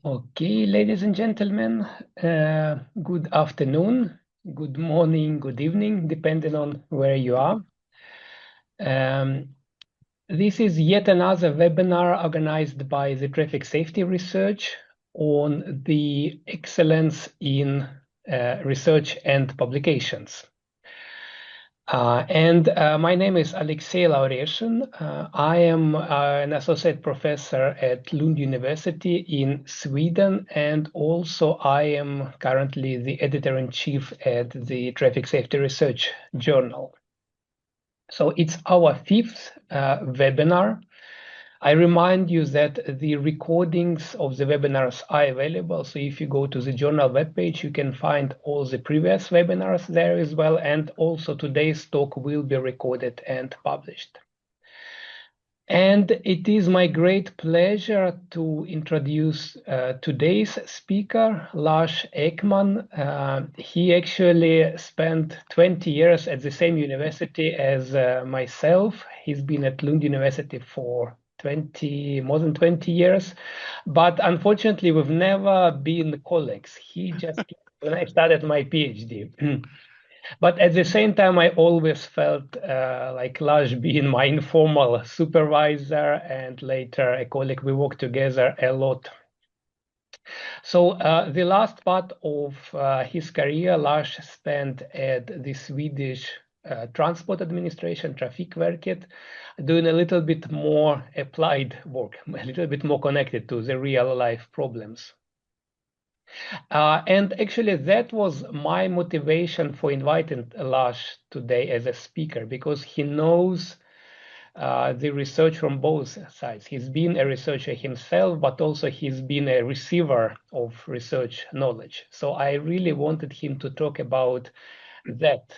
Okay, ladies and gentlemen, good afternoon, good morning, good evening, depending on where you are. This is yet another webinar organized by the Traffic Safety Research on the excellence in research and publications. My name is Alexey Laureshin. I am an associate professor at Lund University in Sweden, and also I am currently the editor-in-chief at the Traffic Safety Research Journal. So it's our fifth webinar. I remind you that the recordings of the webinars are available. So if you go to the journal webpage, you can find all the previous webinars there as well. And also today's talk will be recorded and published. And it is my great pleasure to introduce today's speaker, Lars Ekman. He actually spent 20 years at the same university as myself. He's been at Lund University for more than 20 years, but unfortunately we've never been colleagues. He just when I started my PhD. But at the same time, I always felt like Lars being my informal supervisor and later a colleague. We worked together a lot. So the last part of his career, Lars spent at the Swedish Transport Administration, Trafikverket, doing a little bit more applied work, a little bit more connected to the real life problems. And actually, that was my motivation for inviting Lars today as a speaker, because he knows the research from both sides. He's been a researcher himself, but also he's been a receiver of research knowledge. So I really wanted him to talk about that.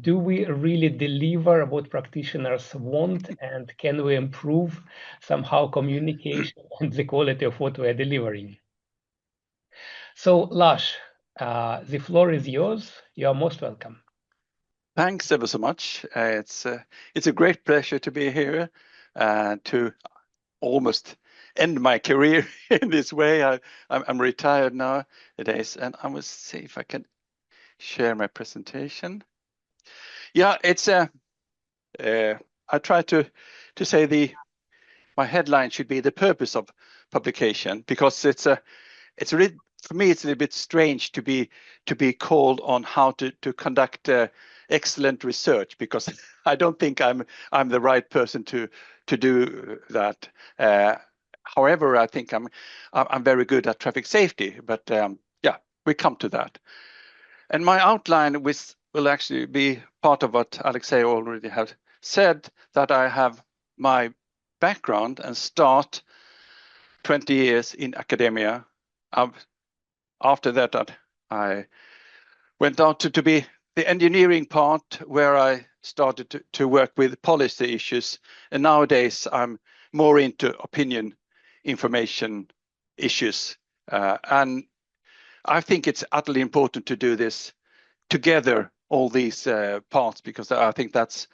Do we really deliver what practitioners want, and can we improve somehow communication and the quality of what we're delivering? So, Lars, the floor is yours. You are most welcome. Thanks ever so much. It's a great pleasure to be here, to almost end my career in this way. I'm retired nowadays, and I will see if I can share my presentation. Yeah, it's I try to say my headline should be the purpose of publication, because it's really, for me, it's a little bit strange to be called on how to conduct excellent research, because I don't think I'm the right person to do that. However, I think I'm very good at traffic safety, but yeah, we come to that. And my outline will actually be part of what Alexey already have said, that I have my background and start 20 years in academia. After that, I went out to be the engineering part, where I started to work with policy issues. And nowadays, I'm more into opinion information issues. And I think it's utterly important to do this together, all these parts, because I think that's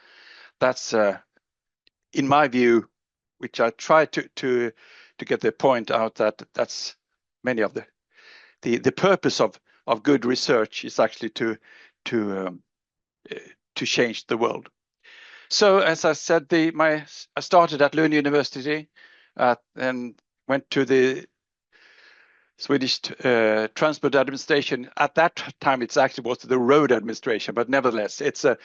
in my view, which I try to get the point out, that's many of the purpose of good research is actually to change the world. So as I said, I started at Lund University and went to the Swedish Transport Administration. At that time, it actually was the Road Administration, but nevertheless, it's a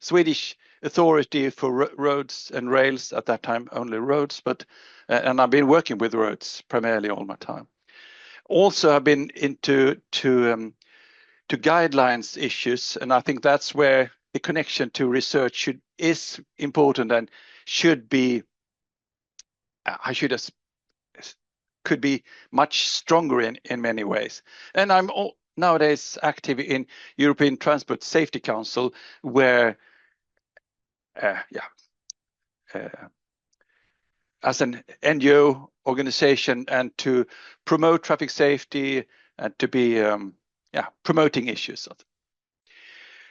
Swedish authority for roads and rails. At that time, only roads, but and I've been working with roads primarily all my time. Also, I've been into to guidelines issues, and I think that's where the connection to research is important and should be. Could be much stronger in many ways. And I'm nowadays active in European Transport Safety Council, where as an NGO organization, and to promote traffic safety and to be promoting issues.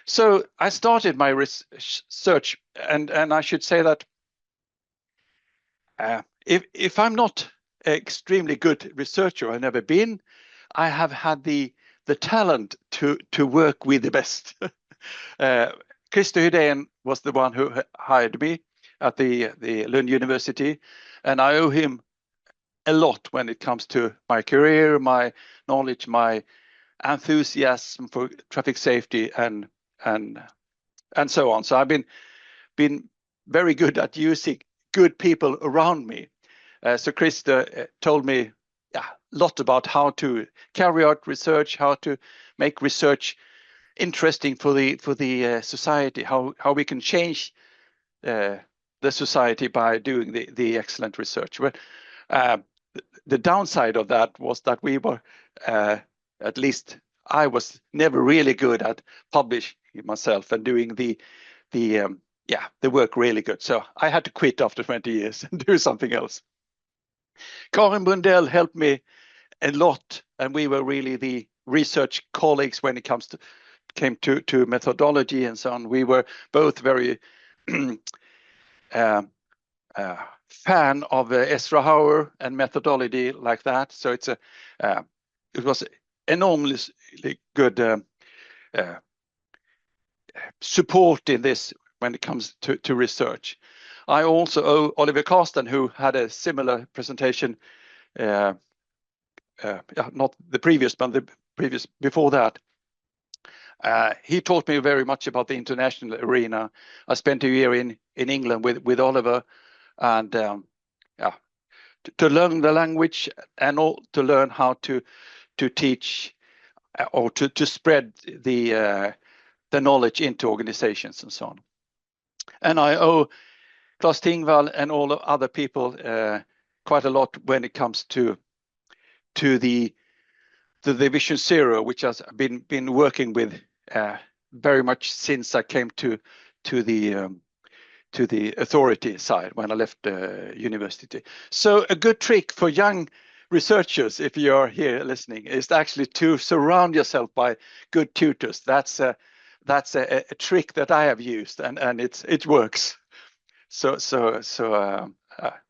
So I started my research, and I should say that if I'm not extremely good researcher. I've never been. I have had the talent to work with the best. Christer Hydén was the one who hired me at the Lund University, and I owe him a lot when it comes to my career, my knowledge, my enthusiasm for traffic safety, and so on. So I've been very good at using good people around me. So Christer told me a lot about how to carry out research, how to make research interesting for the society, how we can change the society by doing the excellent research. But the downside of that was that we were, at least I was never really good at publishing myself and doing the work really good. So I had to quit after 20 years and do something else. Karin Bundell helped me a lot, and we were really the research colleagues when it came to methodology and so on. We were both very fan of Ezra Hauer and methodology like that. So it was enormously good support in this when it comes to research. I also owe Oliver Carsten, who had a similar presentation, not the previous, but the previous before that. He taught me very much about the international arena. I spent a year in England with Oliver, and to learn the language and to learn how to teach or to spread the knowledge into organizations and so on. And I owe Claes Tingvall and all the other people quite a lot when it comes to the Vision Zero, which has been working with very much since I came to the authority side when I left university. So a good trick for young researchers, if you're here listening, is actually to surround yourself by good tutors. That's a trick that I have used, and it works. So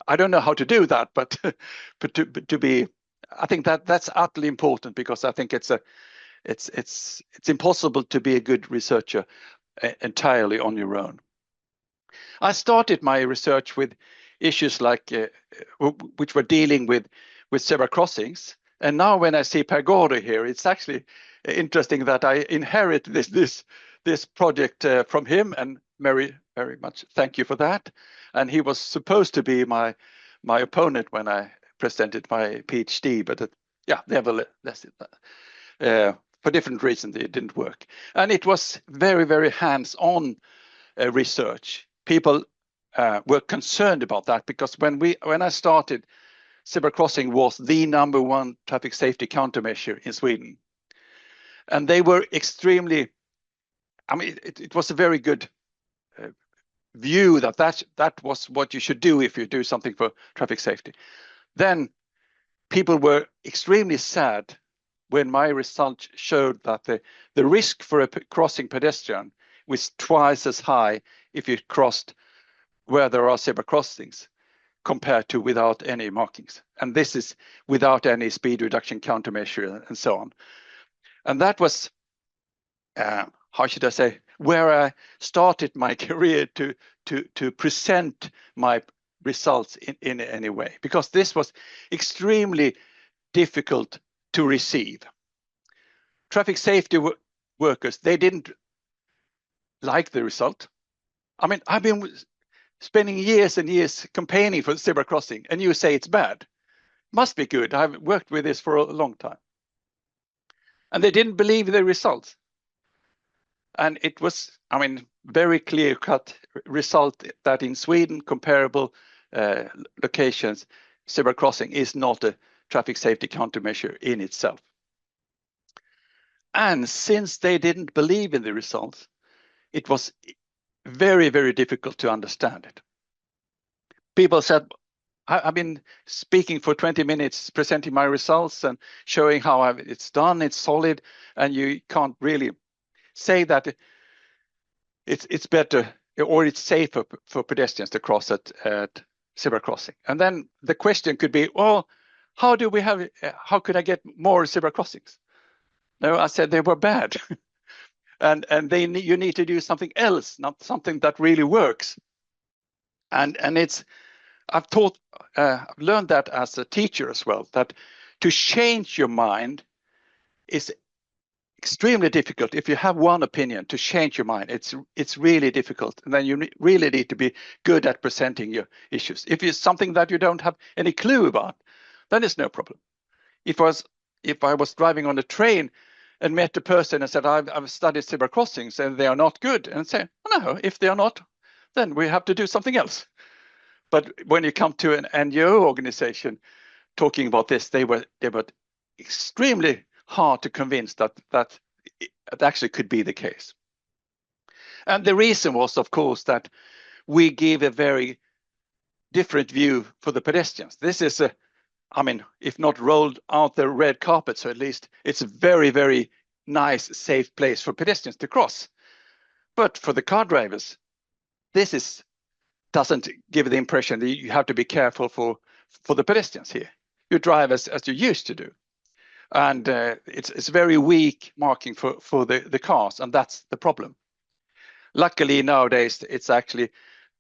I don't know how to do that, but to be, I think that's utterly important, because I think it's impossible to be a good researcher entirely on your own. I started my research with issues like which were dealing with zebra crossings, and now when I see Per Gårde here, it's actually interesting that I inherit this project from him, and very much thank you for that. And he was supposed to be my opponent when I presented my PhD, but nevertheless, for different reasons it didn't work. And it was very hands-on research. People were concerned about that, because when I started, zebra crossing was the #1 traffic safety countermeasure in Sweden, and they were extremely. I mean, it was a very good view that was what you should do if you do something for traffic safety. Then people were extremely sad when my results showed that the risk for a crossing pedestrian was twice as high if you crossed where there are zebra crossings compared to without any markings. And this is without any speed reduction countermeasure and so on. And that was, how should I say, where I started my career to present my results in any way, because this was extremely difficult to receive. Traffic safety workers, they didn't like the result. I mean, I've been spending years and years campaigning for zebra crossing, and you say it's bad. Must be good. I've worked with this for a long time. And they didn't believe the results. And it was, I mean, very clear-cut result that in Sweden, comparable locations, zebra crossing is not a traffic safety countermeasure in itself. And since they didn't believe in the results, it was very difficult to understand it. People said, I've been speaking for 20 minutes, presenting my results and showing how it's done, it's solid, and you can't really say that it's better or it's safer for pedestrians to cross at zebra crossing. And then the question could be, well, how could I get more zebra crossings? No, I said they were bad. and you need to do something else, not something that really works. And I've learned that as a teacher as well, that to change your mind is extremely difficult. If you have one opinion, to change your mind, it's really difficult. And then you really need to be good at presenting your issues. If it's something that you don't have any clue about, then it's no problem. If I was driving on a train and met a person and said, I've studied zebra crossings and they are not good, and say, oh, no, if they are not, then we have to do something else. But when you come to an NGO organization talking about this, they were extremely hard to convince that it actually could be the case. And the reason was, of course, that we give a very different view for the pedestrians. This is if not rolled out the red carpet, so at least it's a very, very nice, safe place for pedestrians to cross. But for the car drivers, this doesn't give the impression that you have to be careful for the pedestrians here. You drive as you used to do. And it's very weak marking for the cars, and that's the problem. Luckily nowadays, it's actually,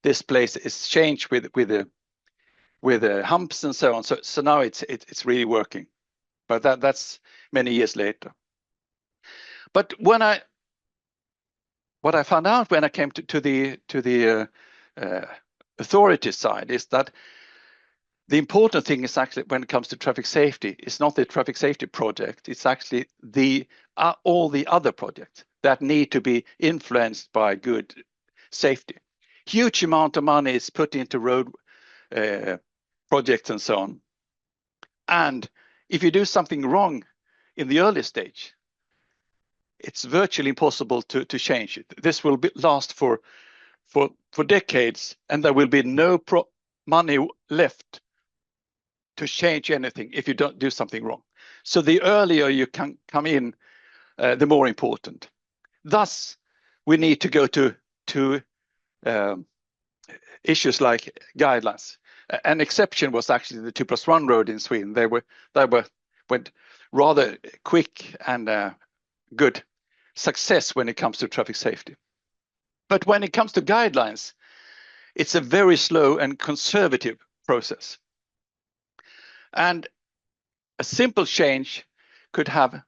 this place is changed with the humps and so on. So now it's really working, but that's many years later. But what I found out when I came to the authority side is that the important thing is actually, when it comes to traffic safety, it's not the traffic safety project. It's actually all the other projects that need to be influenced by good safety. Huge amount of money is put into road projects and so on. And if you do something wrong in the early stage, it's virtually impossible to change it. This will last for decades, and there will be no money left to change anything if you don't do something wrong. So the earlier you can come in, the more important. Thus, we need to go to issues like guidelines. An exception was actually the 2+1 road in Sweden. They went rather quick and good success when it comes to traffic safety. But when it comes to guidelines, it's a very slow and conservative process. And a simple change could have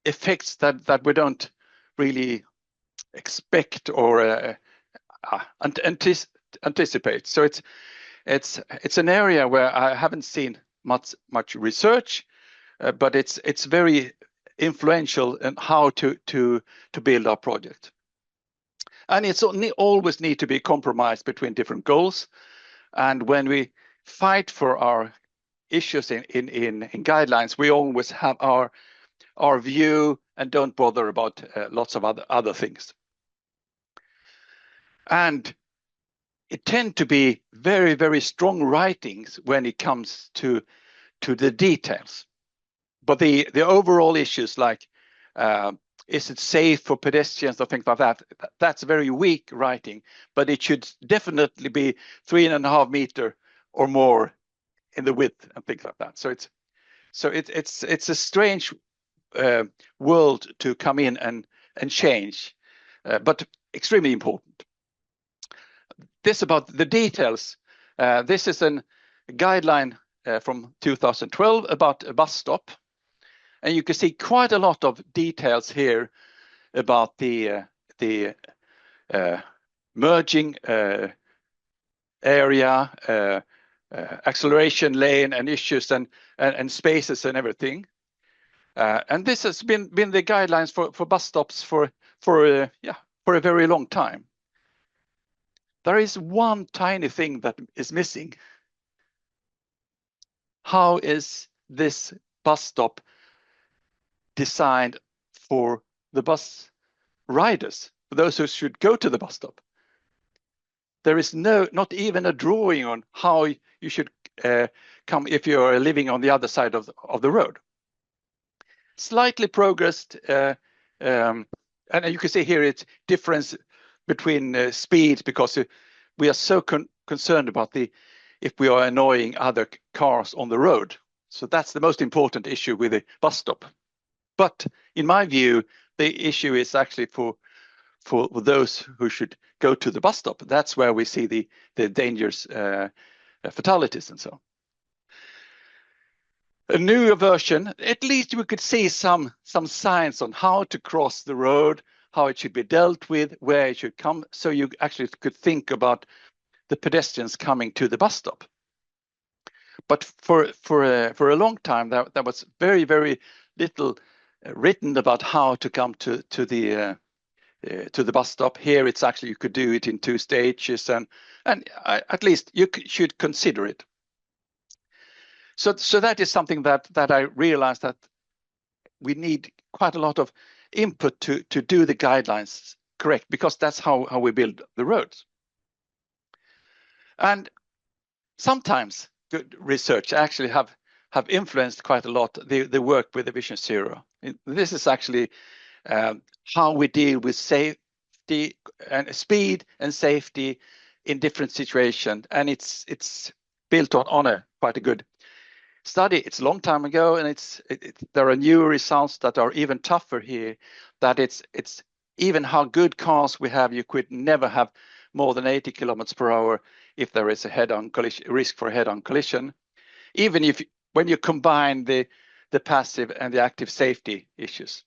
effects that we don't really expect or anticipate. So it's an area where I haven't seen much research, but it's very influential in how to build our project. And it's always need to be compromised between different goals. And when we fight for our issues in guidelines, we always have our view and don't bother about lots of other things. And it tend to be very, very strong writings when it comes to the details. But the overall issues like is it safe for pedestrians or things like that, that's very weak writing, but it should definitely be 3.5 meters or more in the width and things like that. So it's a strange world to come in and change, but extremely important. This about the details. This is a guideline from 2012 about a bus stop. And you can see quite a lot of details here about the merging area, acceleration lane and issues and spaces and everything. And this has been the guidelines for bus stops for a very long time. There is one tiny thing that is missing. How is this bus stop designed for the bus riders, for those who should go to the bus stop? There is not even a drawing on how you should come if you are living on the other side of the road. Slightly progressed, and you can see here it's difference between speeds, because we are so concerned about if we are annoying other cars on the road. So that's the most important issue with the bus stop. But in my view, the issue is actually for those who should go to the bus stop. That's where we see the dangerous fatalities and so on. A newer version, at least we could see some signs on how to cross the road, how it should be dealt with, where it should come, so you actually could think about the pedestrians coming to the bus stop. But for a long time, there was very, very little written about how to come to the bus stop. Here, it's actually you could do it in 2 stages, and at least you should consider it. So that is something that I realized that we need quite a lot of input to do the guidelines correct, because that's how we build the roads. And sometimes good research actually have influenced quite a lot the work with the Vision Zero. This is actually how we deal with safety and speed and safety in different situations, and it's built on a quite a good study. It's a long time ago, and there are new results that are even tougher here. That it's even how good cars we have, you could never have more than 80 kilometers per hour if there is a head-on collision, risk for head-on collision. Even if when you combine the passive and the active safety issues.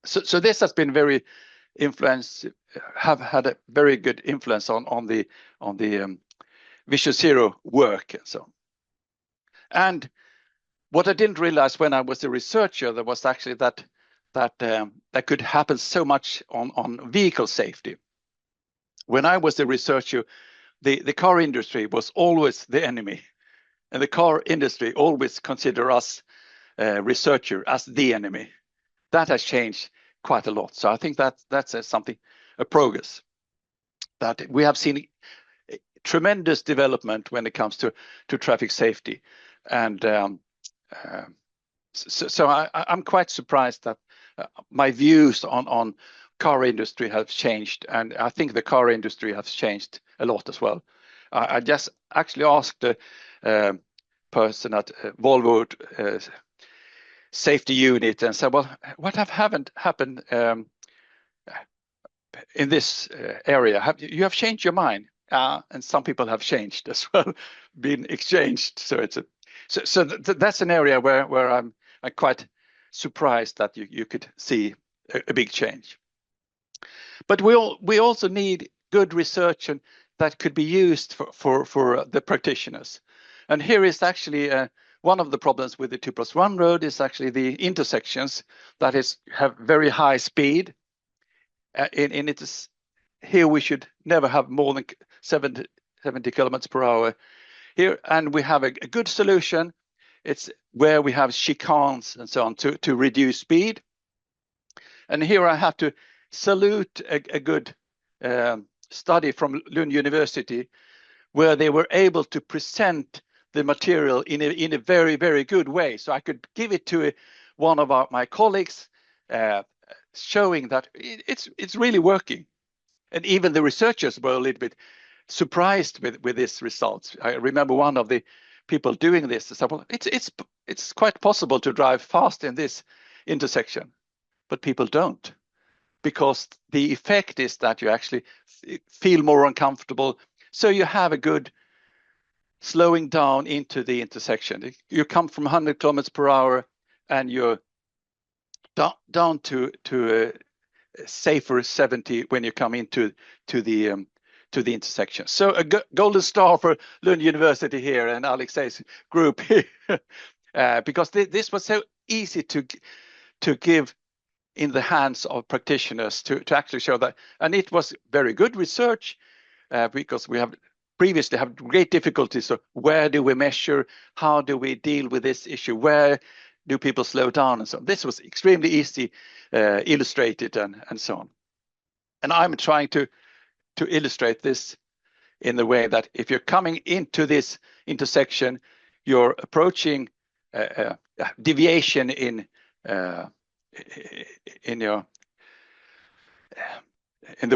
So this has been very have had a very good influence on the Vision Zero work and so on. And what I didn't realize when I was a researcher, there was actually that could happen so much on vehicle safety. When I was a researcher, the car industry was always the enemy, and the car industry always consider us researcher as the enemy. That has changed quite a lot. So I think that's a progress that we have seen. Tremendous development when it comes to traffic safety, and so I'm quite surprised that my views on car industry have changed, and I think the car industry has changed a lot as well. I just actually asked the person at Volvo safety unit and said, well, what happened in this area? You have changed your mind? And some people have changed as well, been exchanged. So that's an area where I'm quite surprised that you could see a big change. But we also need good research and that could be used for the practitioners. And here is actually one of the problems with the 2+1 road is actually the intersections that have very high speed. And it is here we should never have more than 70 kilometers per hour here, and we have a good solution. It's where we have chicanes and so on to reduce speed. And here I have to salute a good study from Lund University, where they were able to present the material in a very, very good way. So I could give it to one of my colleagues, showing that it's really working. And even the researchers were a little bit surprised with this results. I remember one of the people doing this said, well, it's quite possible to drive fast in this intersection, but people don't, because the effect is that you actually feel more uncomfortable. So you have a good slowing down into the intersection. You come from 100 kilometers per hour and you're down to safer 70 when you come into the intersection. So a golden star for Lund University here and Alexei's group here, because this was so easy to give in the hands of practitioners to actually show that. And it was very good research, because we have previously had great difficulties. So where do we measure? How do we deal with this issue? Where do people slow down and so on? This was extremely easy, illustrated and so on. And I'm trying to illustrate this in the way that if you're coming into this intersection, you're approaching deviation in the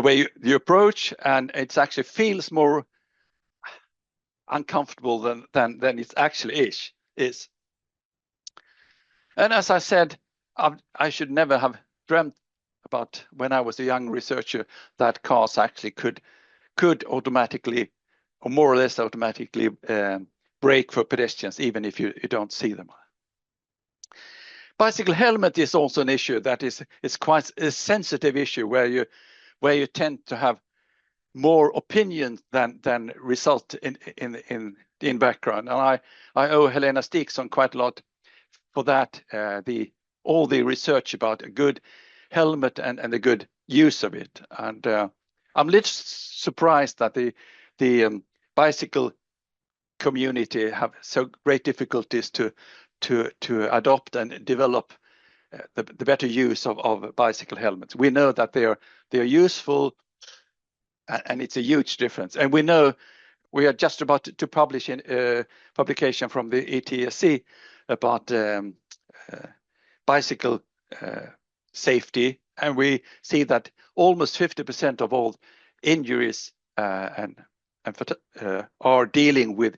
way you approach, and it actually feels more uncomfortable than it actually is. And as I said, I should never have dreamt about when I was a young researcher that cars actually could automatically, or more or less automatically, brake for pedestrians, even if you don't see them. Bicycle helmet is also an issue that is quite a sensitive issue where you tend to have more opinion than result in background. And I owe Helena Stigson quite a lot for that. All the research about a good helmet and the good use of it. And I'm a little surprised that the bicycle community have so great difficulties to adopt and develop the better use of bicycle helmets. We know that they are useful, and it's a huge difference. And we know we are just about to publish a publication from the ETSC about bicycle safety, and we see that almost 50% of all injuries are dealing with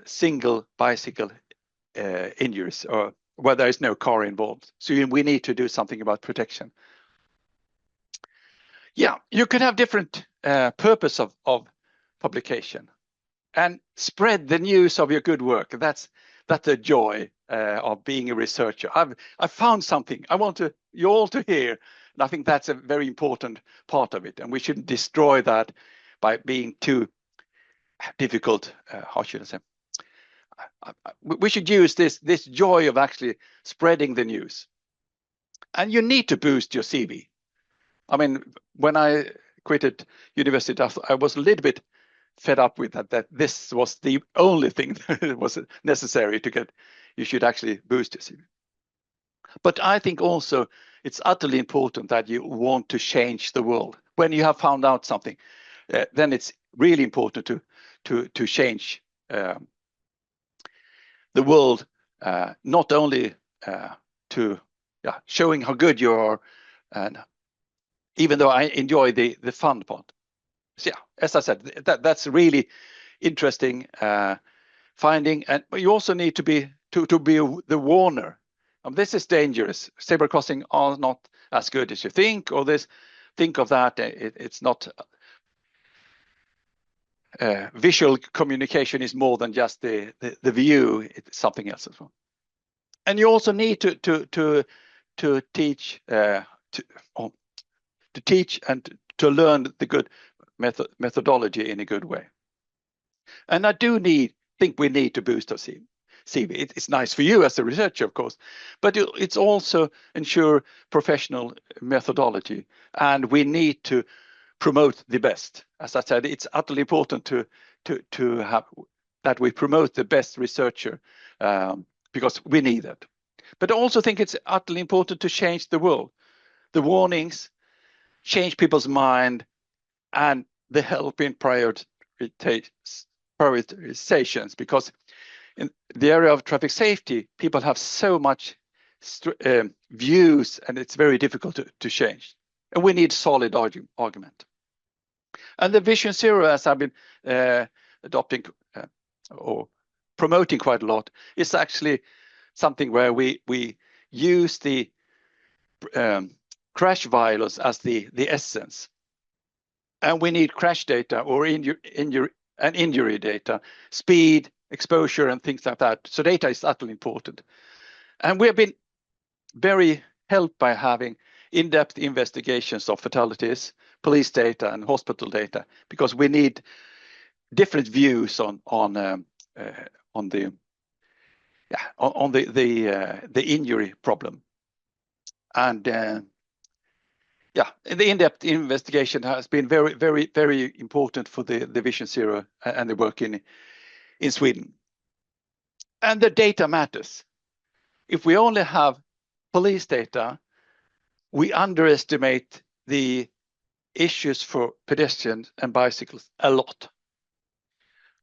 single bicycle injuries, or where there is no car involved. So we need to do something about protection. Yeah, you could have different purpose of publication, and spread the news of your good work. That's the joy of being a researcher. I've found something I want you all to hear, and I think that's a very important part of it. And we shouldn't destroy that by being too difficult. How should I say? We should use this joy of actually spreading the news. And you need to boost your CV. I mean, when I quitted university, I was a little bit fed up with that this was the only thing that was necessary to get. You should actually boost your CV. But I think also it's utterly important that you want to change the world. When you have found out something, then it's really important to change the world, not only to showing how good you are, and even though I enjoy the fun part. So yeah, as I said, that's really interesting finding, and you also need to be the warner. This is dangerous. Zebra crossing are not as good as you think, or think of that. It's not. Visual communication is more than just the view. It's something else as well. And you also need to teach to teach and to learn the good methodology in a good way. And I think we need to boost our CV. It's nice for you as a researcher, of course, but it's also ensure professional methodology, and we need to promote the best. As I said, it's utterly important to have that we promote the best researcher, because we need that. But I also think it's utterly important to change the world. The warnings, change people's mind, and the help in prioritizations, because in the area of traffic safety, people have so much views, and it's very difficult to change. And we need solid argument. And the Vision Zero, as I've been adopting or promoting quite a lot, is actually something where we use the crash violence as the essence. And we need crash data or injury data, speed, exposure, and things like that. So data is utterly important. And we have been very helped by having in-depth investigations of fatalities, police data, and hospital data, because we need different views on the injury problem. And the in-depth investigation has been very, very, very important for the Vision Zero and the work in Sweden. And the data matters. If we only have police data, we underestimate the issues for pedestrians and bicycles a lot.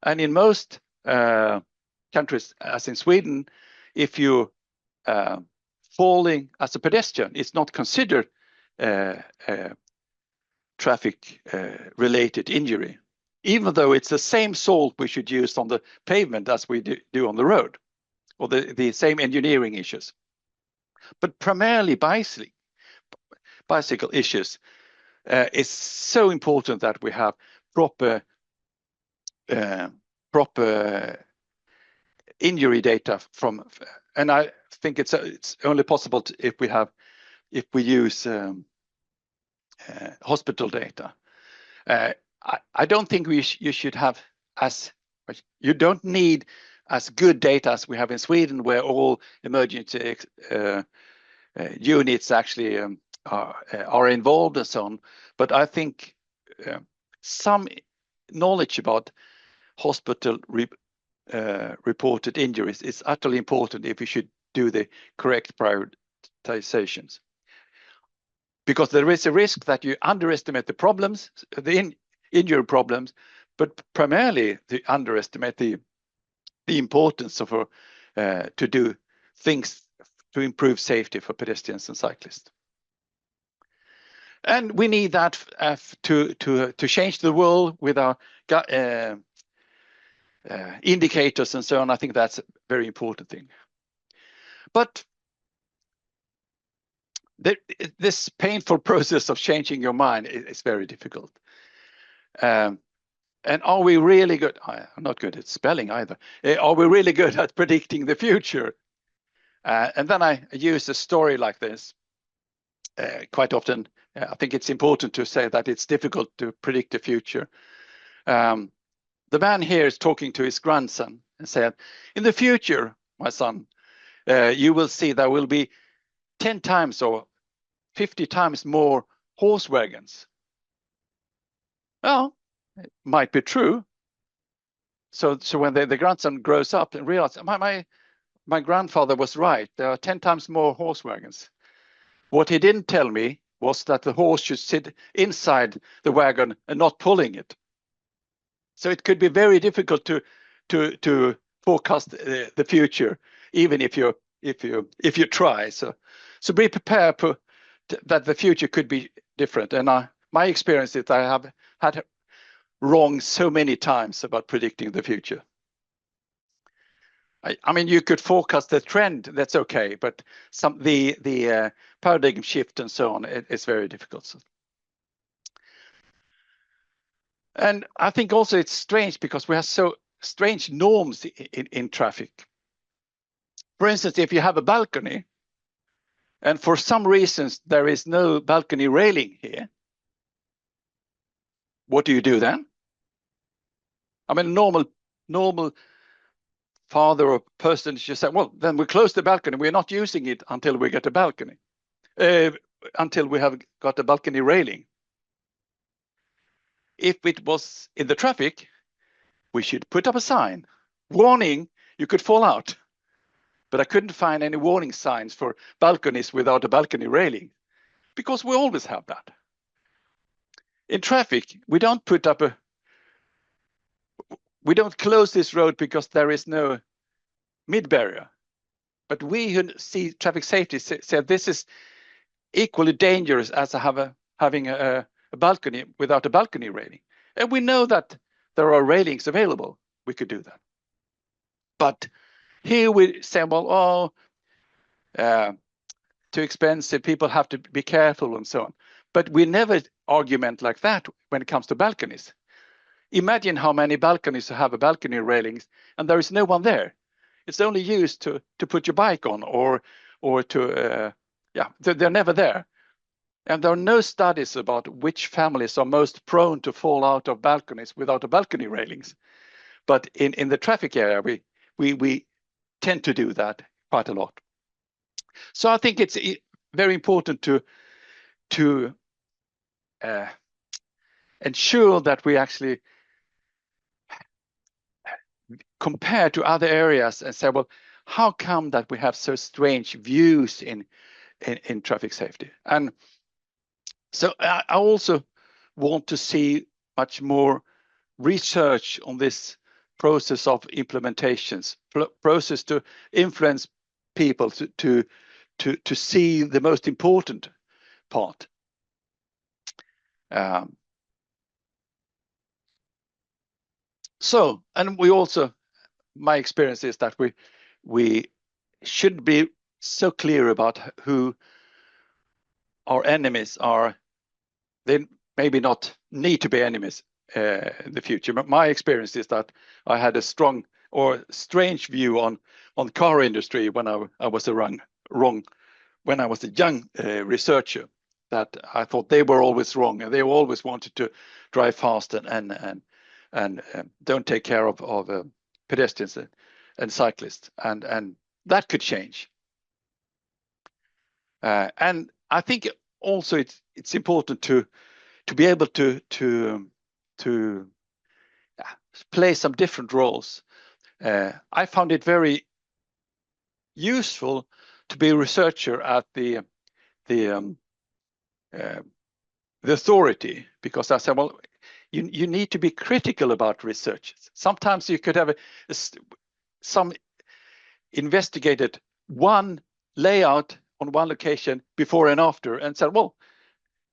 And in most countries, as in Sweden, if you falling as a pedestrian, it's not considered traffic related injury, even though it's the same salt we should use on the pavement as we do on the road, or the same engineering issues. but primarily bicycle issues. It's so important that we have proper injury data from, and I think it's only possible if we use hospital data. I don't think you should have you don't need as good data as we have in Sweden, where all emergency units actually are involved and so on. But I think some knowledge about hospital reported injuries is utterly important if you should do the correct prioritizations. Because there is a risk that you underestimate the problems, the injury problems, but primarily they underestimate the importance of to do things to improve safety for pedestrians and cyclists. And we need that to change the world with our indicators and so on. I think that's a very important thing. But this painful process of changing your mind is very difficult. And are we really good? I'm not good at spelling either. Are we really good at predicting the future? And then I use a story like this quite often. I think it's important to say that it's difficult to predict the future. The man here is talking to his grandson and said, in the future, my son, you will see there will be 10 times or 50 times more horse wagons. Well, it might be true. So when the grandson grows up and realizes, my grandfather was right, there are 10 times more horse wagons. What he didn't tell me was that the horse should sit inside the wagon and not pulling it. So it could be very difficult to forecast the future, even if you try. So be prepared that the future could be different. And my experience is I have had wrong so many times about predicting the future. I mean, you could forecast the trend, that's okay, but the paradigm shift and so on, it's very difficult. And I think also it's strange because we have so strange norms in traffic. For instance, if you have a balcony, and for some reasons there is no balcony railing here, what do you do then? I mean, normal father or person just say, well, then we close the balcony. We're not using it until we get a balcony, until we have got a balcony railing. If it was in the traffic, we should put up a sign. Warning, you could fall out. But I couldn't find any warning signs for balconies without a balcony railing, because we always have that. In traffic, we don't close this road because there is no mid barrier. But we who see traffic safety said this is equally dangerous as having a balcony without a balcony railing. And we know that there are railings available. We could do that. But here we say, well, too expensive, people have to be careful and so on. But we never argument like that when it comes to balconies. Imagine how many balconies have a balcony railings and there is no one there. It's only used to put your bike on or to, they're never there. And there are no studies about which families are most prone to fall out of balconies without a balcony railings. But in the traffic area, we tend to do that quite a lot. So I think it's very important to ensure that we actually compare to other areas and say, well, how come that we have so strange views in traffic safety? And so I also want to see much more research on this process of implementations, process to influence people to see the most important part. And we also, my experience is that we should be so clear about who our enemies are. They maybe not need to be enemies in the future. But my experience is that I had a strong or strange view on car industry when I was wrong when I was a young researcher, that I thought they were always wrong and they always wanted to drive fast and don't take care of pedestrians and cyclists, and that could change. And I think also it's important to be able to play some different roles. I found it very useful to be a researcher at the authority, because I said, well, you need to be critical about research. Sometimes you could have some investigated one layout on one location before and after and said, well,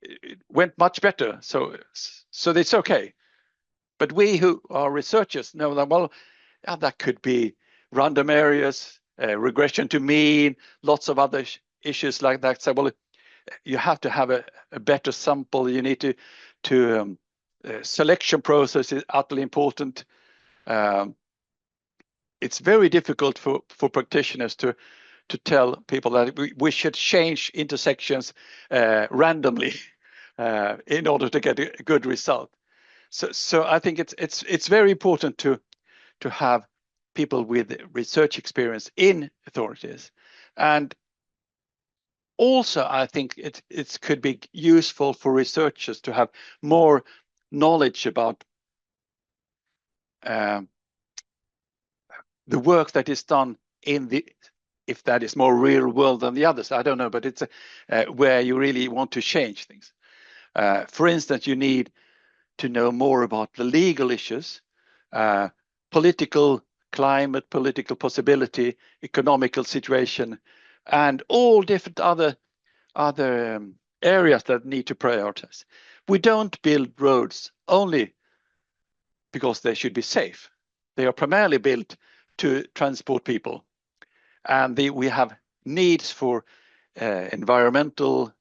it went much better, so it's okay. But we who are researchers know that, well, yeah, that could be random areas, regression to mean, lots of other issues like that. So, well, you have to have a better sample. You need to selection process is utterly important. It's very difficult for practitioners to tell people that we should change intersections randomly in order to get a good result. So I think it's very important to have people with research experience in authorities. And also, I think it could be useful for researchers to have more knowledge about the work that is done if that is more real world than the others, I don't know, but it's where you really want to change things. For instance, you need to know more about the legal issues, political climate, political possibility, economical situation, and all different other areas that need to prioritize. We don't build roads only because they should be safe. They are primarily built to transport people, and we have needs for environmental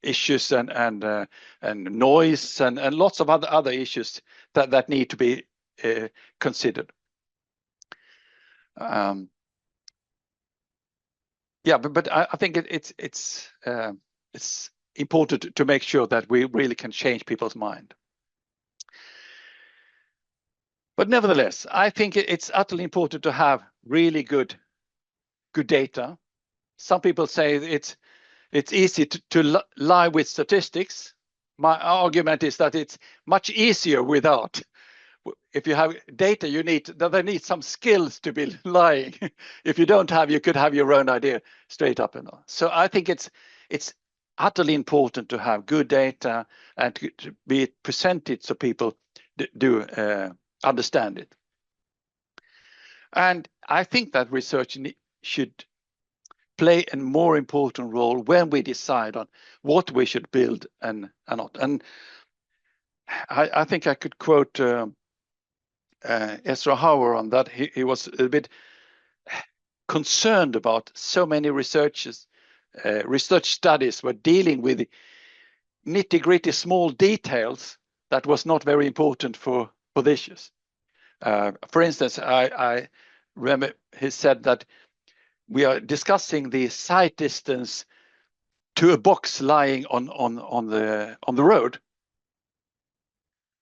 issues and noise and lots of other issues that need to be considered. Yeah, but I think it's important to make sure that we really can change people's mind. But nevertheless, I think it's utterly important to have really good data. Some people say it's easy to lie with statistics. My argument is that it's much easier without. If you have data, there need some skills to be lying. If you don't have, you could have your own idea straight up and on. So I think it's utterly important to have good data and to be presented so people do understand it. And I think that research should play a more important role when we decide on what we should build and not. And I think I could quote Ezra Hauer on that. He was a bit concerned about so many research studies were dealing with nitty-gritty small details that was not very important for the issues. For instance, I remember he said that we are discussing the sight distance to a box lying on the road,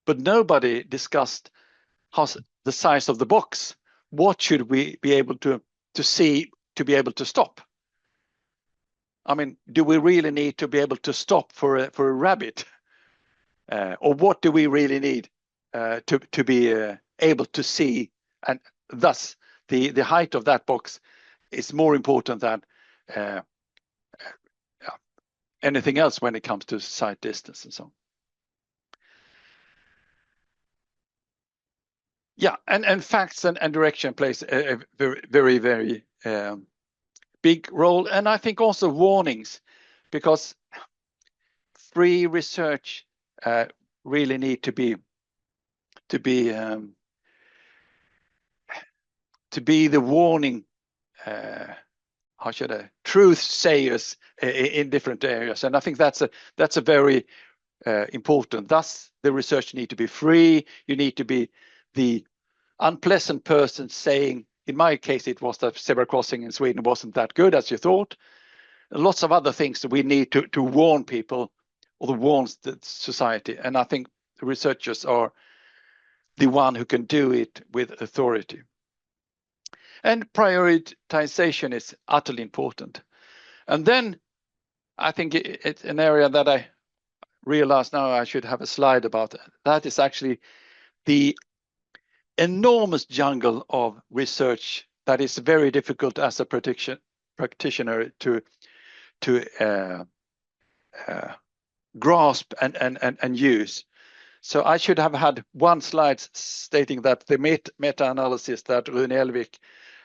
but nobody discussed how's the size of the box. What should we be able to see to be able to stop? I mean, do we really need to be able to stop for a rabbit, or what do we really need to be able to see? And thus, the height of that box is more important than anything else when it comes to sight distance and so on. Yeah, and facts and direction plays a very, very big role, and I think also warnings, because free research really need to be be the warning, truth sayers in different areas. And I think that's a very important. Thus, the research need to be free. You need to be the unpleasant person saying, in my case, it was that zebra crossing in Sweden wasn't that good as you thought. Lots of other things that we need to warn people or to warn the society. And I think the researchers are the one who can do it with authority. And prioritization is utterly important. And then I think it's an area that I realize now I should have a slide about. That is actually the enormous jungle of research that is very difficult as a practitioner to grasp and use. So I should have had one slide stating that the meta-analysis that Rune Elvik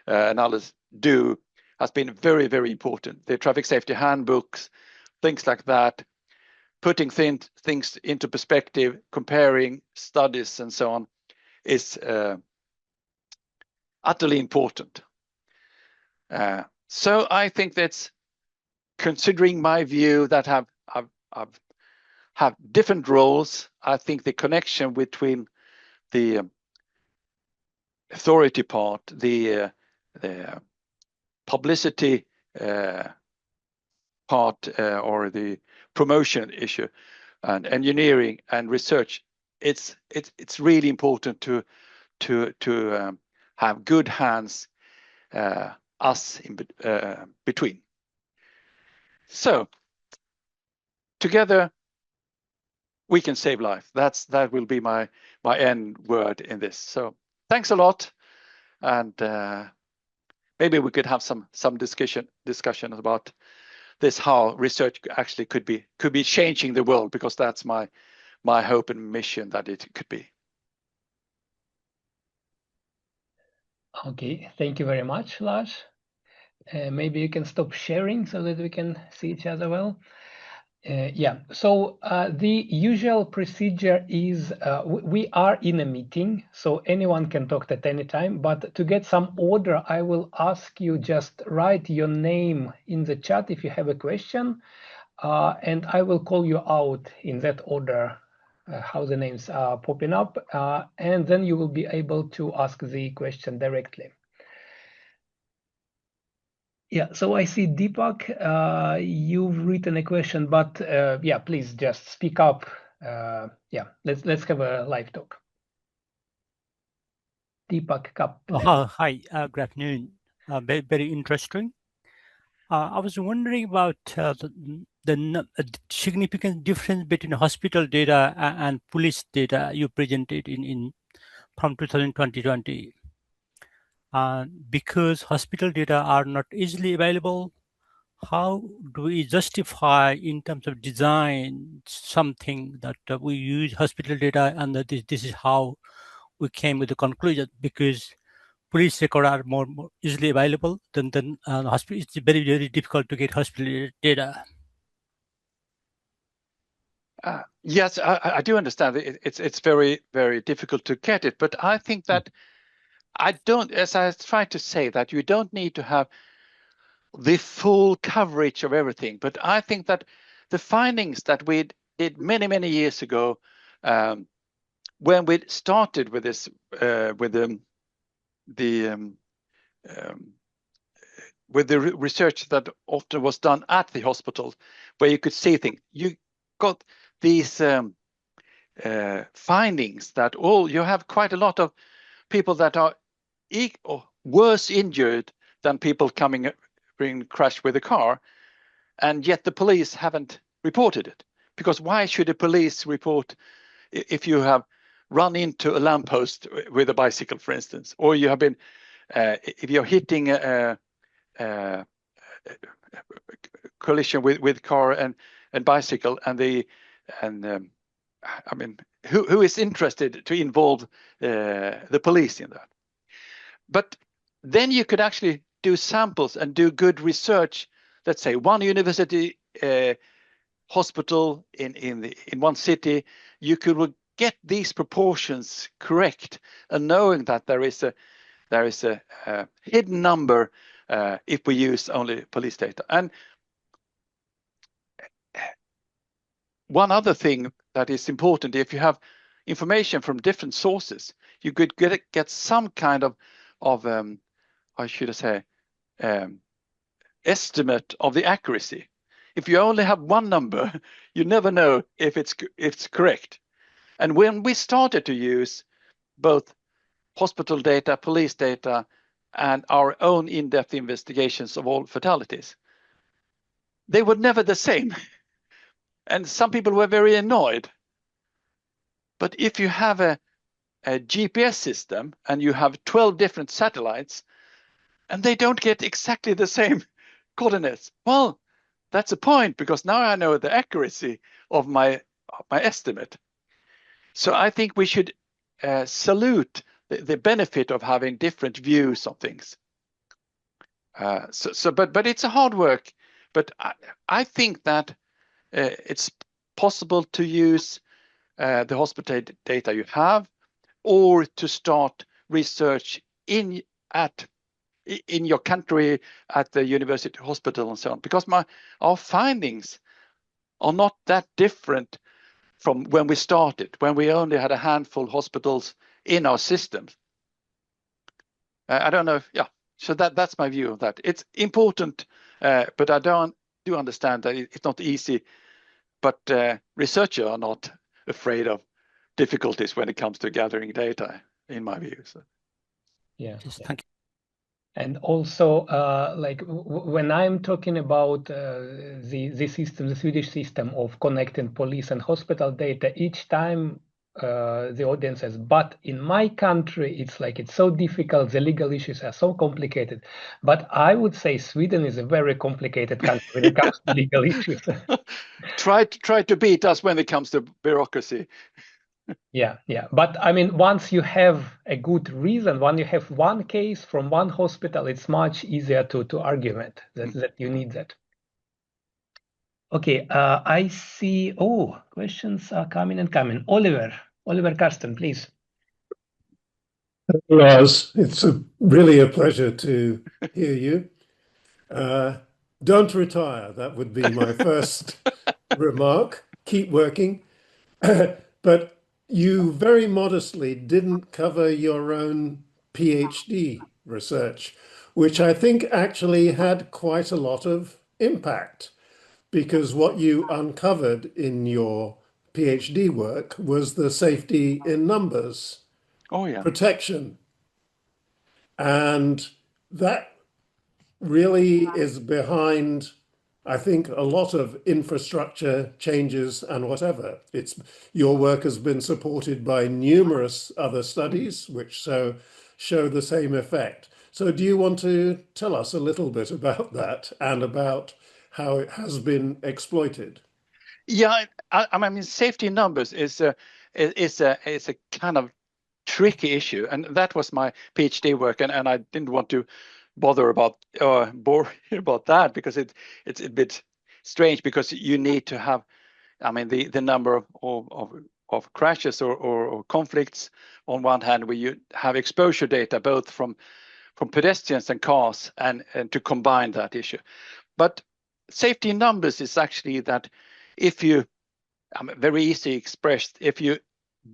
analysts do has been very, very important. The traffic safety handbooks, things like that, putting things into perspective, comparing studies and so on is utterly important. So I think that's, considering my view that have different roles, I think the connection between the authority part, the publicity part, or the promotion issue, and engineering and research, it's really important to have good hands, us in between. So together we can save life. That will be my end word in this. So thanks a lot, and maybe we could have some discussion about this, how research actually could be changing the world, because that's my hope and mission that it could be. Okay, thank you very much, Lars. Maybe you can stop sharing so that we can see each other well. Yeah, so the usual procedure is we are in a meeting, so anyone can talk at any time, but to get some order, I will ask you just write your name in the chat if you have a question, and I will call you out in that order, how the names are popping up, and then you will be able to ask the question directly. Yeah, so I see Deepak, you've written a question, but yeah, please just speak up. Yeah, let's have a live talk. Deepak Kapler. Hi, good afternoon. Very interesting. I was wondering about the significant difference between hospital data and police data you presented from 2020. Because hospital data are not easily available, how do we justify in terms of design something that we use hospital data and that this is how we came with the conclusion? Because police record are more easily available than hospital. It's very, very difficult to get hospital data. Yes, I do understand. It's very, very difficult to get it, but I think that as I tried to say, that you don't need to have the full coverage of everything. But I think that the findings that we did many years ago, when we started with this, with the research that often was done at the hospital, where you could see things, you got these findings that you have quite a lot of people that are worse injured than people coming in crash with a car, and yet the police haven't reported it. Because why should the police report if you have run into a lamppost with a bicycle, for instance, or you have been if you're hitting a collision with car and bicycle, I mean, who is interested to involve the police in that? But then you could actually do samples and do good research. Let's say one university hospital in one city, you could get these proportions correct, and knowing that there is there is a hidden number if we use only police data. And one other thing that is important, if you have information from different sources, you could get some kind of how should I say, estimate of the accuracy. If you only have one number, you never know if it's correct. And when we started to use both hospital data, police data, and our own in-depth investigations of all fatalities, they were never the same. And some people were very annoyed. But if you have a GPS system and you have 12 different satellites and they don't get exactly the same coordinates, well, that's a point, because now I know the accuracy of my estimate. So I think we should salute the benefit of having different views on things. But it's a hard work. But I think that it's possible to use the hospital data you have, or to start research in your country at the university hospital and so on, because our findings are not that different from when we started, when we only had a handful of hospitals in our systems. I don't know. Yeah, so that's my view of that. It's important, but I do understand that it's not easy. But researchers are not afraid of difficulties when it comes to gathering data, in my view. So. Yeah. Yes, thank you. And also, like when I'm talking about the system, the Swedish system of connecting police and hospital data, each time the audience says, but in my country, it's so difficult, the legal issues are so complicated. But I would say Sweden is a very complicated country when it comes to legal issues. Try to beat us when it comes to bureaucracy. Yeah. But I mean, once you have a good reason, when you have one case from one hospital, it's much easier to argument that you need that. Okay, I see. Oh, questions are coming and coming. Oliver Karsten, please. Lars, it's really a pleasure to hear you. Don't retire. That would be my first remark. Keep working. But you very modestly didn't cover your own PhD research, which I think actually had quite a lot of impact, because what you uncovered in your PhD work was the safety in numbers, protection. And that really is behind, I think, a lot of infrastructure changes and whatever. Your work has been supported by numerous other studies which show the same effect. So do you want to tell us a little bit about that and about how it has been exploited? Yeah, I mean, safety in numbers is a kind of tricky issue, and that was my PhD work, and I didn't want to bore about that, because it's a bit strange, because you need to have, I mean, the number of crashes or conflicts on one hand, where you have exposure data both from pedestrians and cars, and to combine that issue. But safety in numbers is actually that if you, very easy expressed, if you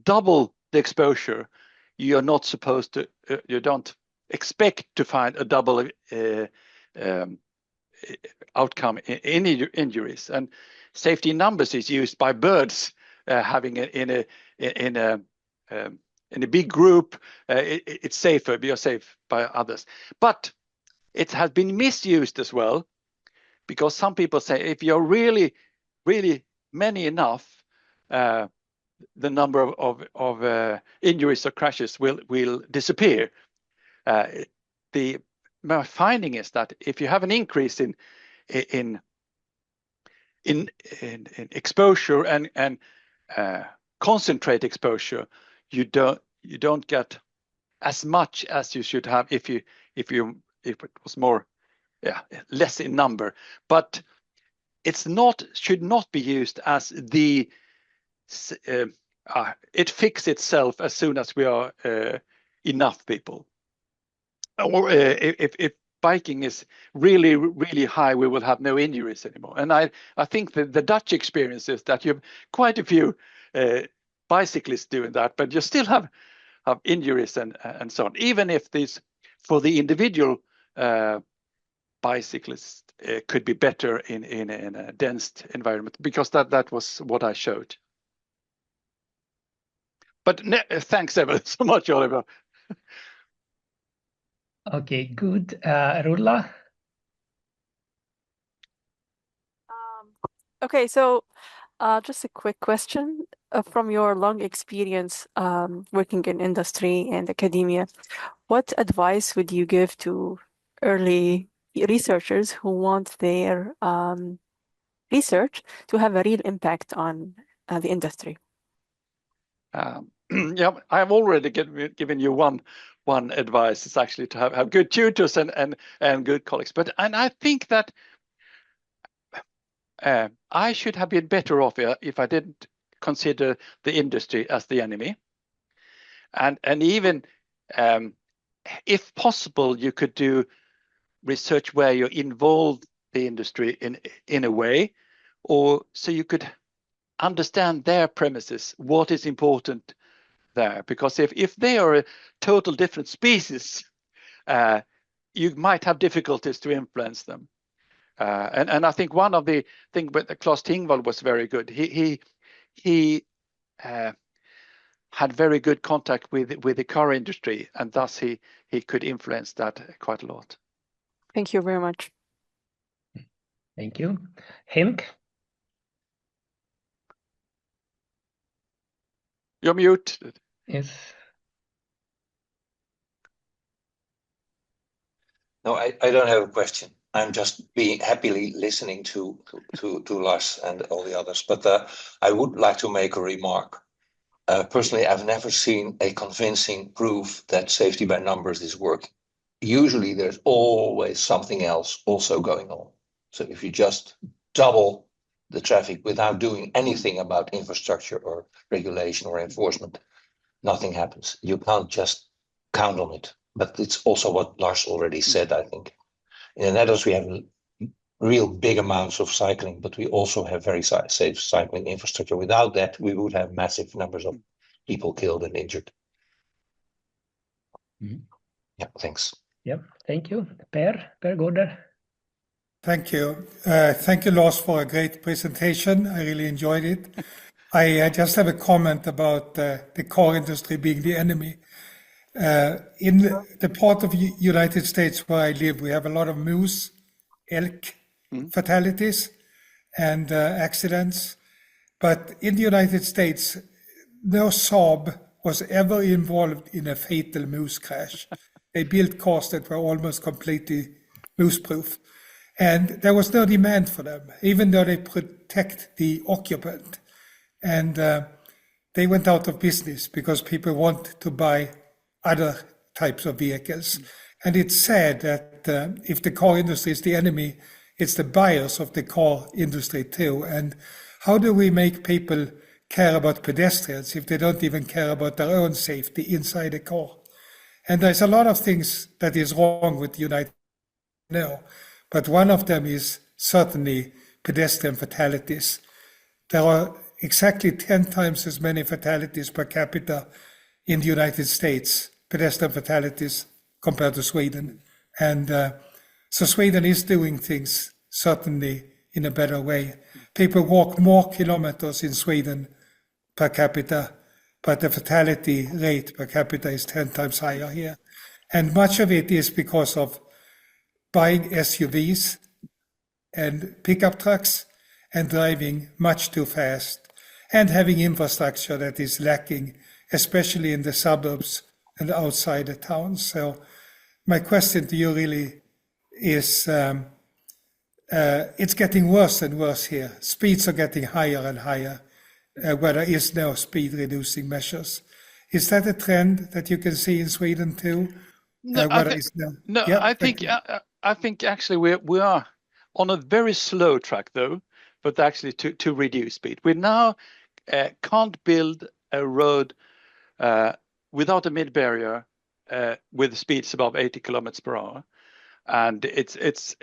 double the exposure, you are not supposed to, you don't expect to find a double outcome in injuries. And safety in numbers is used by birds having it in a big group. It's safer, you're safe by others. But it has been misused as well, because some people say if you're really many enough, the number of injuries or crashes will disappear. My finding is that if you have an increase in exposure and concentrate exposure, you don't get as much as you should have if it was more, less in number. But should not be used as the it fixes itself as soon as we are enough people. or if biking is really, really high, we will have no injuries anymore. And I think that the Dutch experience is that you have quite a few bicyclists doing that, but you still have injuries and so on. Even if these, for the individual bicyclists, could be better in a dense environment, because that was what I showed. But thanks ever so much, Oliver. Okay, good. Rula? Okay, so just a quick question. From your long experience working in industry and academia, what advice would you give to early researchers who want their research to have a real impact on the industry? Yeah, I've already given you one advice. It's actually to have good tutors and good colleagues. But I think that I should have been better off if I didn't consider the industry as the enemy. And even if possible, you could do research where you involve the industry in a way, or so you could understand their premises, what is important there. Because if they are a total different species, you might have difficulties to influence them. And I think one of the things with Claes Tingvall was very good. He had very good contact with the car industry, and thus he could influence that quite a lot. Thank you very much. Thank you. Henk? You're muted. Yes. No, I don't have a question. I'm just being happily listening to Lars and all the others. But I would like to make a remark. Personally, I've never seen a convincing proof that safety by numbers is working. Usually there's always something else also going on. So if you just double the traffic without doing anything about infrastructure or regulation or enforcement, nothing happens. You can't just count on it. But it's also what Lars already said, I think. In the Netherlands, we have real big amounts of cycling, but we also have very safe cycling infrastructure. Without that, we would have massive numbers of people killed and injured. Mm-hmm. Yeah, thanks. Yep, thank you. Per Gårder. Thank you. Thank you, Lars, for a great presentation. I really enjoyed it. I just have a comment about the car industry being the enemy. In the part of the United States where I live, we have a lot of moose, elk fatalities and accidents. But in the United States, no Saab was ever involved in a fatal moose crash. They built cars that were almost completely moose-proof. And there was no demand for them, even though they protect the occupant. And they went out of business because people want to buy other types of vehicles. And it's sad that if the car industry is the enemy, it's the buyers of the car industry too. And how do we make people care about pedestrians if they don't even care about their own safety inside a car? And there's a lot of things that is wrong with United now, but one of them is certainly pedestrian fatalities. There are exactly 10 times as many fatalities per capita in the United States, pedestrian fatalities, compared to Sweden. And so Sweden is doing things certainly in a better way. People walk more kilometers in Sweden per capita, but the fatality rate per capita is 10 times higher here. And much of it is because of buying SUVs and pickup trucks and driving much too fast and having infrastructure that is lacking, especially in the suburbs and outside the towns. So my question to you really is, it's getting worse and worse here. Speeds are getting higher and higher, where there is no speed reducing measures. Is that a trend that you can see in Sweden too? No, I think actually we are on a very slow track though, but actually to reduce speed. We now can't build a road without a mid barrier with speeds above 80 kilometers per hour, and it's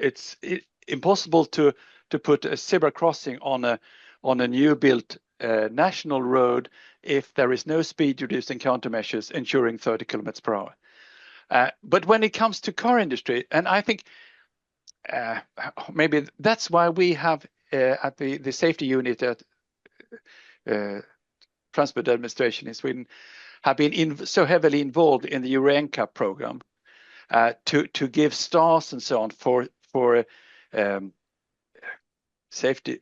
impossible to put a zebra crossing on a new built national road if there is no speed reducing countermeasures ensuring 30 kilometers per hour. But when it comes to car industry, and I think maybe that's why we have at the safety unit at Transport Administration in Sweden have been so heavily involved in the Euro NCAP program to give stars and so on for safety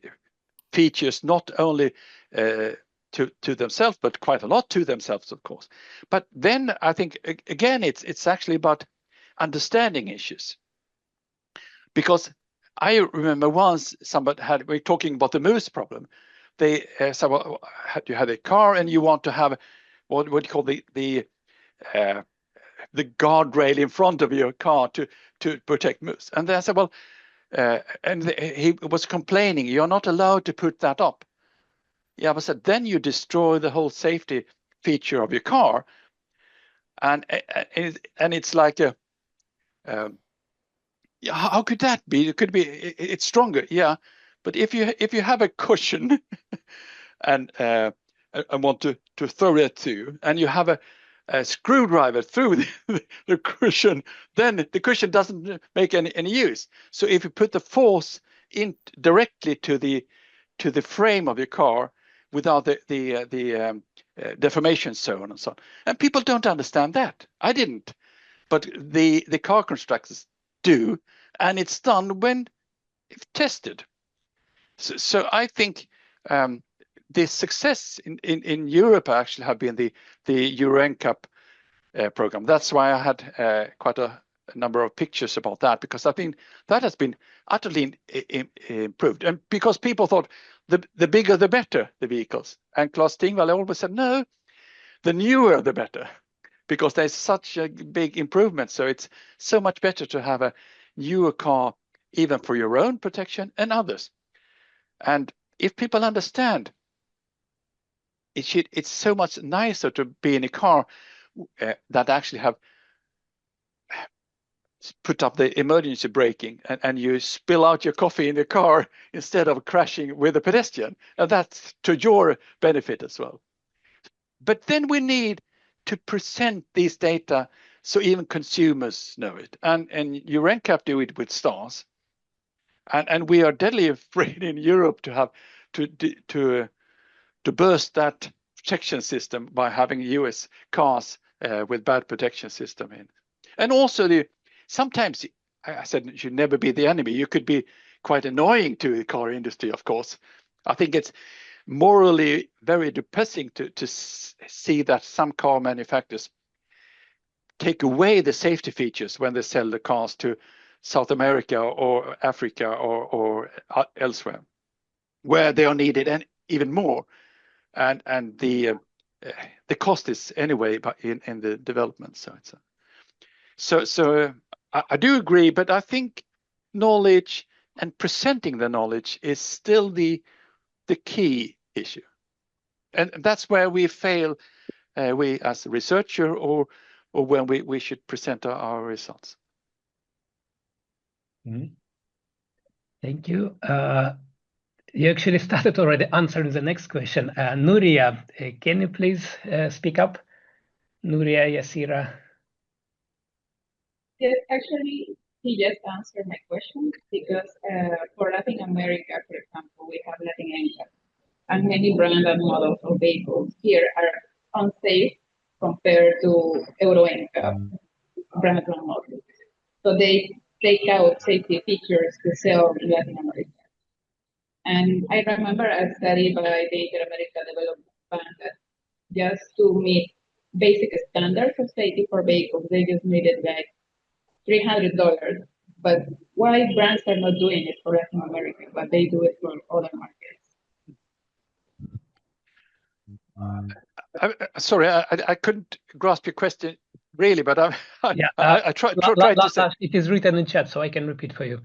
features, not only to themselves, but quite a lot to themselves, of course. But then I think again it's actually about understanding issues, because I remember once we were talking about the moose problem. They said, well, you have a car and you want to have what you call the guardrail in front of your car to protect moose. And they said, well, he was complaining, you're not allowed to put that up. Yeah, but said, then you destroy the whole safety feature of your car. And it's like how could that be? It could be it's stronger, yeah. But if you have a cushion and want to throw it through, and you have a screwdriver through the cushion, then the cushion doesn't make any use. So if you put the force in directly to the frame of your car without the deformation zone and so on, and people don't understand that. I didn't, but the car constructors do, and it's done when it's tested. So I think the success in Europe actually have been the Euro NCAP program. That's why I had quite a number of pictures about that, because I think that has been utterly improved. And because people thought the bigger the better, the vehicles. And Claes Tingvall always said, no, the newer the better, because there's such a big improvement. So it's so much better to have a newer car, even for your own protection and others. And if people understand, it's so much nicer to be in a car that actually have put up the emergency braking, and you spill out your coffee in the car instead of crashing with a pedestrian. And that's to your benefit as well. But then we need to present these data so even consumers know it. And Euro NCAP do it with stars. And we are deadly afraid in Europe to have to burst that protection system by having US cars with bad protection system in. And also sometimes I said you should never be the enemy. You could be quite annoying to the car industry, of course. I think it's morally very depressing to see that some car manufacturers take away the safety features when they sell the cars to South America or Africa or elsewhere, where they are needed and even more. And the cost is anyway in the development. So I do agree, but I think knowledge and presenting the knowledge is still the key issue, and that's where we fail. We as a researcher, or when we should present our results. Mm-hmm. Thank you. You actually started already answering the next question. Nuria, can you please speak up? Nuria Yassira. Yes, actually, he just answered my question, because for Latin America, for example, we have Latin NCAP, and many brand and models of vehicles here are unsafe compared to Euro NCAP brand and models. So they take out safety features to sell in Latin America. And I remember a study by the Inter-America Development Bank that just to meet basic standards of safety for vehicles, they just needed like $300. But why brands are not doing it for Latin America, but they do it for other markets? Sorry, I couldn't grasp your question really, but Yeah, I tried to say. it is written in chat, so I can repeat for you.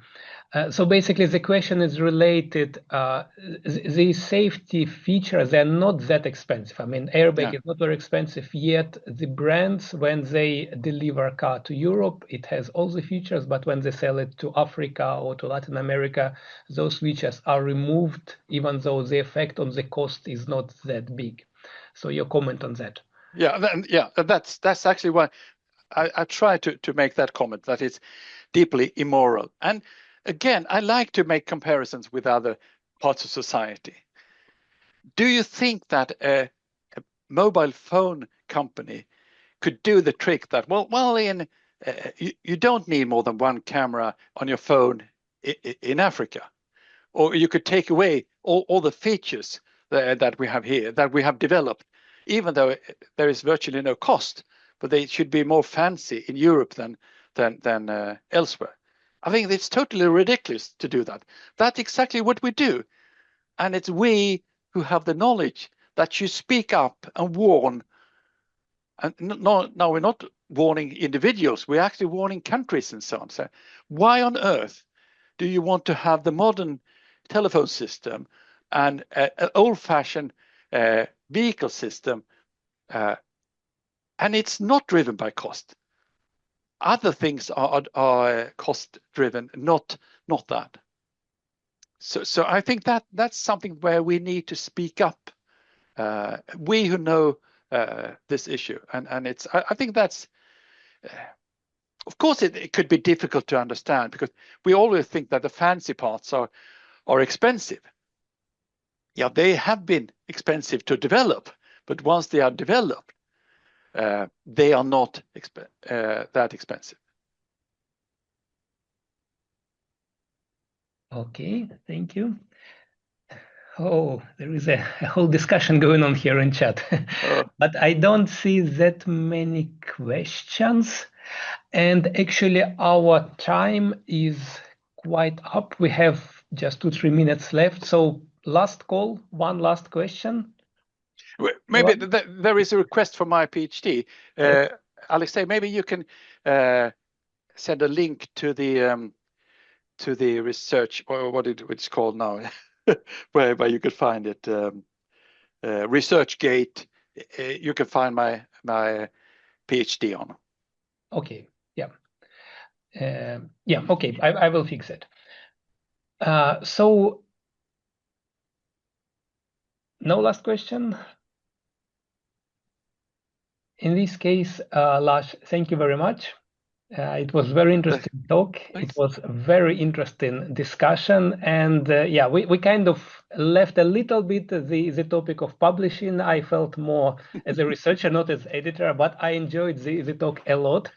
So basically, the question is related. The safety features, they're not that expensive. I mean, airbag is not very expensive, yet the brands, when they deliver a car to Europe, it has all the features, but when they sell it to Africa or to Latin America, those features are removed, even though the effect on the cost is not that big. So your comment on that? Yeah, that's actually why I try to make that comment, that it's deeply immoral. And again, I like to make comparisons with other parts of society. Do you think that a mobile phone company could do the trick that, you don't need more than one camera on your phone in Africa, or you could take away all the features that we have here, that we have developed, even though there is virtually no cost, but they should be more fancy in Europe than elsewhere. I think it's totally ridiculous to do that. That's exactly what we do. And it's we who have the knowledge that should speak up and warn. And no, we're not warning individuals, we're actually warning countries and so on. So why on earth do you want to have the modern telephone system and an old-fashioned vehicle system, and it's not driven by cost? Other things are cost-driven, not that. So I think that's something where we need to speak up. We who know this issue, and it's I think that's. Of course, it could be difficult to understand because we always think that the fancy parts are expensive. Yeah, they have been expensive to develop, but once they are developed, they are not that expensive. Okay, thank you. Oh, there is a whole discussion going on here in chat, but I don't see that many questions. And actually, our time is quite up. We have just 2-3 minutes left. So last call, one last question. Maybe there is a request for my PhD. Alexei, maybe you can send a link to the research, or what it's called now, where you could find it. ResearchGate. You can find my PhD on. Okay. Yeah. Okay. I will fix it. So no last question. In this case, Lars, thank you very much. It was very interesting talk. Thanks. It was a very interesting discussion, and we kind of left a little bit the topic of publishing. I felt more as a researcher, not as editor, but I enjoyed the talk a lot.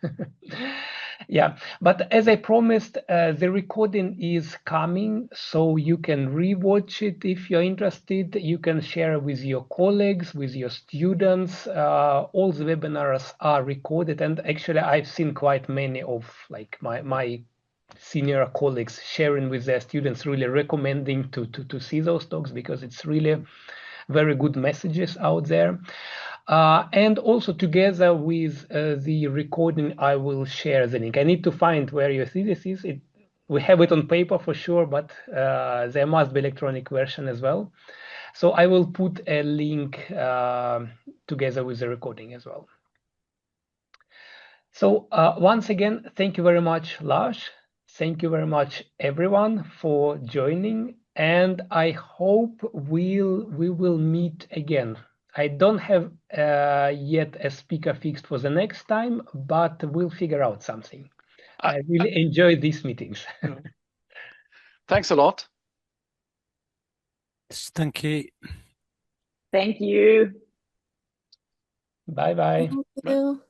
Yeah, but as I promised, the recording is coming, so you can rewatch it if you're interested. You can share with your colleagues, with your students. All the webinars are recorded, and actually I've seen quite many of my senior colleagues sharing with their students, really recommending to see those talks because it's really very good messages out there. And also together with the recording, I will share the link. I need to find where your thesis is. We have it on paper for sure, but there must be electronic version as well. So I will put a link together with the recording as well. So once again, thank you very much, Lars. Thank you very much, everyone, for joining. And I hope we will meet again. I don't have yet a speaker fixed for the next time, but we'll figure out something. I really enjoy these meetings. Thanks a lot. Thank you. Thank you. Bye-bye. Thank you.